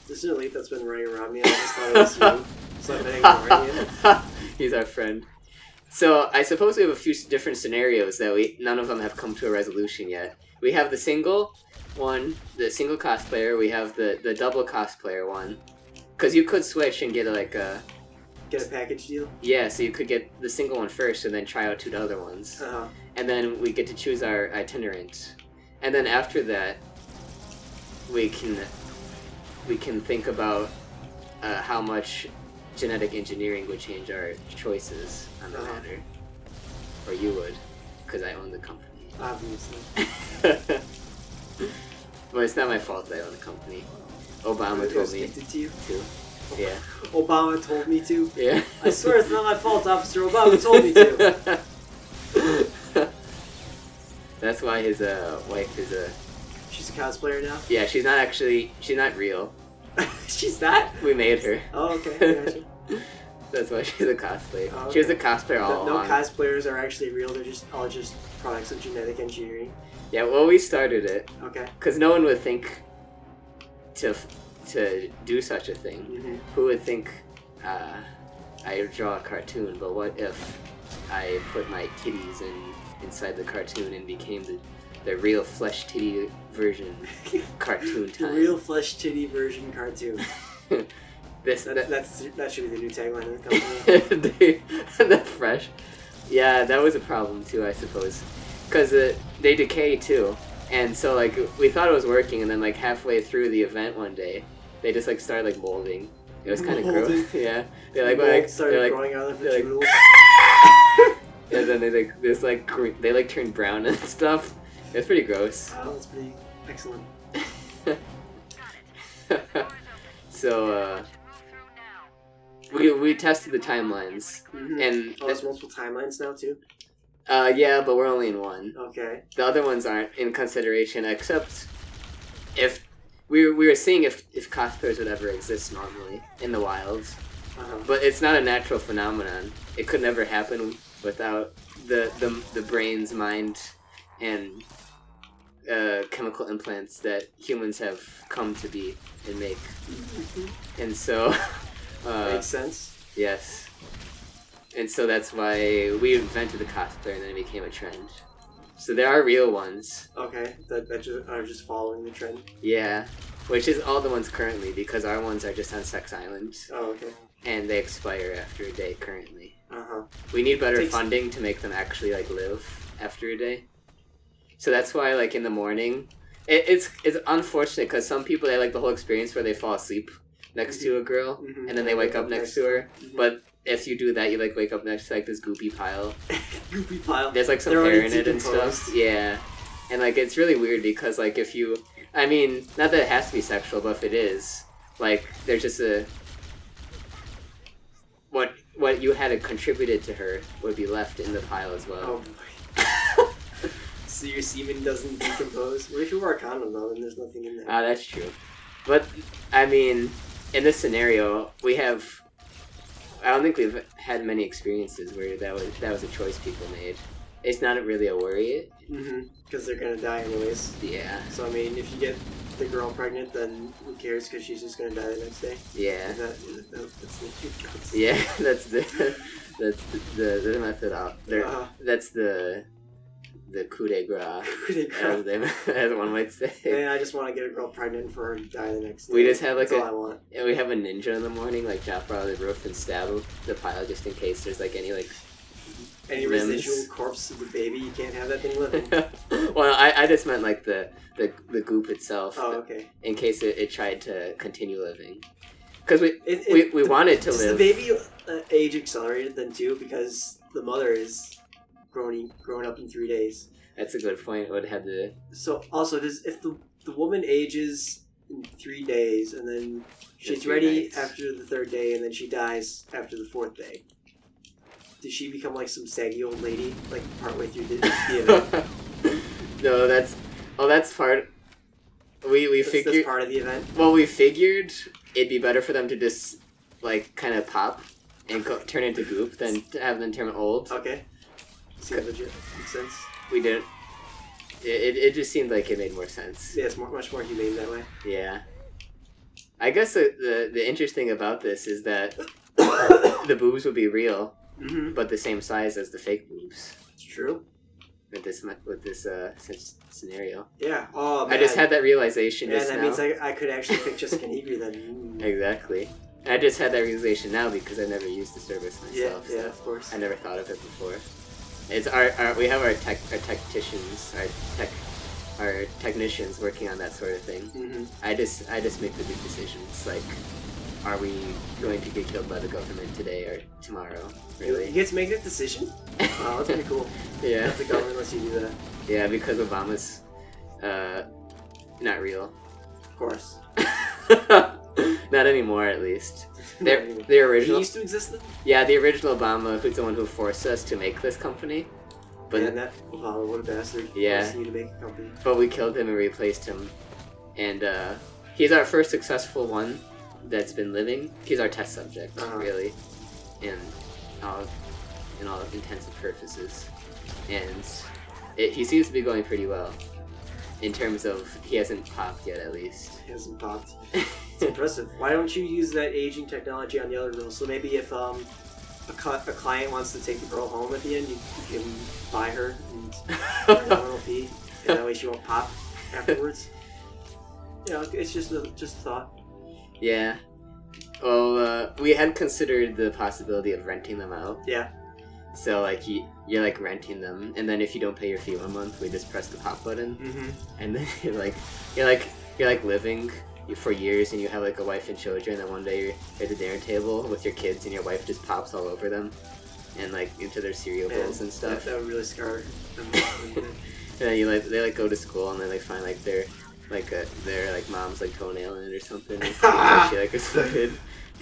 This is an elite that's been running around me. I just thought it was you. So I've been ignoring you. He's our friend. So I suppose we have a few different scenarios that none of them have come to a resolution yet. We have the single one, the single cosplayer. We have the double cosplayer one. Because you could switch and get like a... Get a package deal? Yeah, so you could get the single one first and then try out 2 other ones. Uh-huh. And then we get to choose our itinerant. And then after that, we can think about how much genetic engineering would change our choices on the matter. Or you would, because I own the company. Obviously. But it's not my fault that I own the company. Obama told me to. Yeah. Obama told me to? Yeah. I swear it's not my fault, officer. Obama told me to. That's why his wife is a... She's a cosplayer now? Yeah, she's not real. She's not? We made her. Oh, okay. I gotcha. That's why she's a cosplayer. Oh, okay. She was a cosplayer all along. No cosplayers are actually real. They're all just products of genetic engineering. Yeah, well, we started it. Okay. Because no one would think to do such a thing. Mm-hmm. Who would think I draw a cartoon, but what if I put my titties inside the cartoon and became the real flesh titty version cartoon time? The real flesh titty version cartoon. That should be the new tagline of the company. The fresh. Yeah, that was a problem too, I suppose. Because they decay too. And so, like, we thought it was working, and then, like, halfway through the event one day, they just, like, started, like, molding. It was kind of gross. Yeah. They started growing out of the jewels. And then they turned brown and stuff. It was pretty gross. Oh, that's pretty excellent. So, we tested the timelines. Mm-hmm. And there's multiple timelines now, too? Yeah, but we're only in one. Okay. The other ones aren't in consideration, except if we were seeing if cosplayers would ever exist normally in the wilds. Uh-huh. But it's not a natural phenomenon. It could never happen without the brain's mind and chemical implants that humans have come to be and make. Mm-hmm. And so... makes sense. Yes. And so that's why we invented the cosplayer, and then it became a trend. So there are real ones. Okay, that are just following the trend. Yeah, which is all the ones currently, because our ones are just on Sex Island. Oh, okay. And they expire after a day currently. Uh-huh. We need better funding to make them actually, like, live after a day. So that's why, like, in the morning... It's unfortunate, because some people, they like the whole experience where they fall asleep next to a girl, and then they wake up next to her. But if you do that, you, like, wake up next to, like, this goopy pile. Goopy pile? There's, like, some hair in it and stuff. Yeah. And, like, it's really weird because, like, if you... I mean, not that it has to be sexual, but if it is, like, there's just a... What you had contributed to her would be left in the pile as well. Oh, boy. So your semen doesn't decompose? What if you wear a condom, though, and there's nothing in there? Ah, that's true. But, I mean, in this scenario, we have... I don't think we've had many experiences where that was a choice people made. It's not really a worry. Mm-hmm. Because they're gonna die anyways. Yeah. So, I mean, if you get the girl pregnant, then who cares, because she's just gonna die the next day? Yeah. That's the Yeah, that's the method out there. That's the coup de grace, as one might say. Yeah, I just want to get a girl pregnant for her to die the next day. We just have like That's all I want. And we have a ninja in the morning, like drop her out of the roof and stab the pile just in case there's like any residual corpse of the baby. You can't have that thing living. Well, I just meant like the goop itself. Oh, okay. In case it tried to continue living, because we want it to live. Does the baby age accelerated then too, because the mother is grown up in 3 days? That's a good point. It would have to. So also, if the woman ages in 3 days and then she's ready after the 3rd day and then she dies after the 4th day, does she become like some saggy old lady like partway through the event? No, that's part. We figured that's part of the event. Well, we figured it'd be better for them to just like kind of pop and turn into goop than to have them turn old. Okay. Seems legit. Makes sense. We didn't. It just seemed like it made more sense. Yeah, it's much more humane that way. Yeah. I guess the interesting about this is that the boobs would be real, but the same size as the fake boobs. It's true. With this scenario. Yeah. Oh man. I just had that realization just that now. means I could actually pick Jessica Negri then. Exactly. I just had that realization now because I never used the service myself. Yeah, of course. I never thought of it before. It's we have our technicians, our technicians working on that sort of thing. I just make the big decisions like, are we going to get killed by the government today or tomorrow? Really? You get to make that decision? Wow, that's pretty cool. Yeah. If the government lets you do that. Yeah, because Obama's not real. Of course. Not anymore, at least. The He original. used to exist then? Yeah, the original Obama, who's the one who forced us to make this company. But yeah, that Obama, what a bastard. Yeah. Forcing you to make a company. But we killed him and replaced him, and he's our first successful one that's been living. He's our test subject, really, in all intents and purposes, and he seems to be going pretty well. In terms of, he hasn't popped yet, at least. He hasn't popped. It's impressive. Why don't you use that aging technology on the other girls? So maybe if a client wants to take the girl home at the end, you can buy her and a nominal fee, and that way she won't pop afterwards. You know, it's just a thought. Yeah. Well, we had considered the possibility of renting them out. Yeah. So like you're like renting them, and then if you don't pay your fee 1 month, we just press the pop button, and then you're like living for years, and you have like a wife and children, and then one day you're at the dinner table with your kids, and your wife just pops all over them, and like into their cereal bowls and stuff. That would really scar them. And then they like go to school, and then they find like their mom's like toenail in it or something. And she like exploded.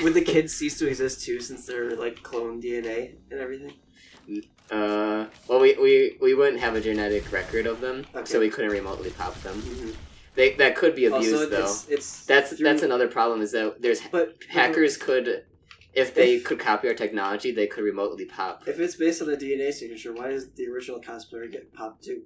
Would the kids cease to exist too, since they're like clone DNA and everything? Well, we wouldn't have a genetic record of them, so we couldn't remotely pop them. That could be abused, though. That's another problem, is that hackers could, if they could copy our technology, they could remotely pop. If it's based on the DNA signature, why does the original cosplayer get popped too?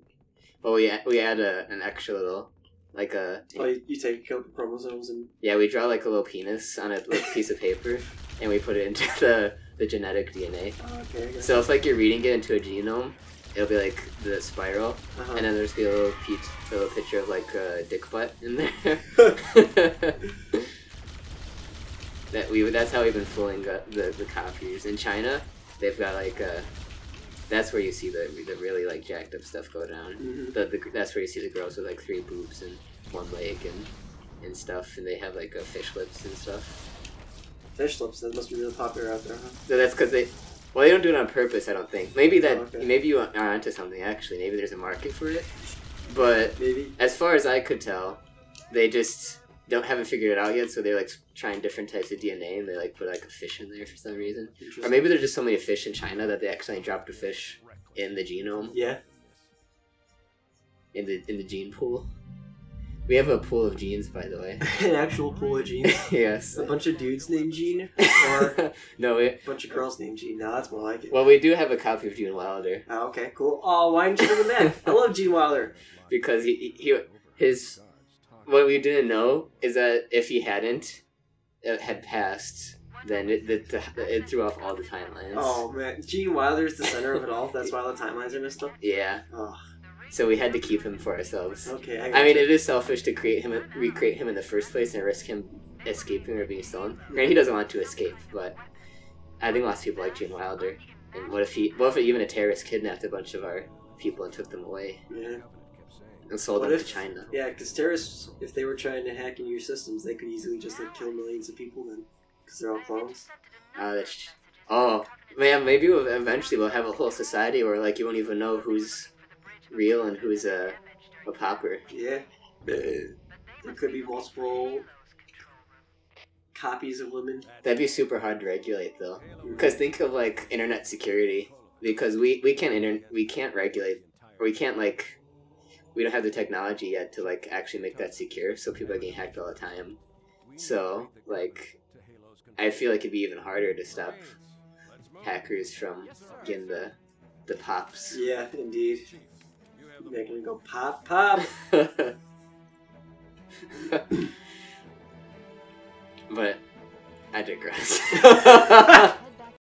Well, we add an extra little, like a... Oh, you take a couple chromosomes and... Yeah, we draw like a little penis on a little piece of paper, and we put it into the genetic DNA. Oh, okay. So if like you're reading it into a genome, it'll be like the spiral, and then there's be a little picture of like a dick butt in there. That's how we've been fooling the copiers. In China, they've got like that's where you see the really like jacked up stuff go down. That's where you see the girls with like 3 boobs and 1 leg and stuff, and they have like fish lips and stuff. Fish lips, that must be really popular out there, huh? So that's because they don't do it on purpose, I don't think. Maybe maybe you are onto something, actually. Maybe there's a market for it. But maybe. As far as I could tell, they just haven't figured it out yet, so they're like trying different types of DNA, and they like put like a fish in there for some reason. Or maybe there's just so many fish in China that they accidentally dropped a fish in the genome. Yeah. In the gene pool. We have a pool of genes, by the way. An actual pool of genes? Yes. A bunch of dudes named Gene? Or no, a bunch of girls named Gene? No, that's more like it. Well, we do have a copy of Gene Wilder. Oh, okay, cool. Oh, why didn't you bring him back? I love Gene Wilder. Because his what we didn't know is that if he hadn't had passed, then it threw off all the timelines. Oh, man. Gene Wilder is the center of it all? That's why all the timelines are messed up? Yeah. Oh. So we had to keep him for ourselves. Okay, I mean, it is selfish to recreate him in the first place and risk him escaping or being stolen. Granted, he doesn't want to escape, but I think lots of people like Gene Wilder. And what if even a terrorist kidnapped a bunch of our people and took them away? Yeah. And sold them to China. Yeah, because terrorists, if they were trying to hack into your systems, they could easily just like kill millions of people then, because they're all clones. Oh man, maybe eventually we'll have a whole society where like you won't even know who's real and who's a popper. Yeah. There could be multiple copies of women. That'd be super hard to regulate though, because think of like internet security. Because we can't regulate, or we don't have the technology yet to like actually make that secure, so people are getting hacked all the time. So like, I feel like it'd be even harder to stop hackers from getting the pops. Yeah, indeed. They're gonna go pop, pop. But I digress.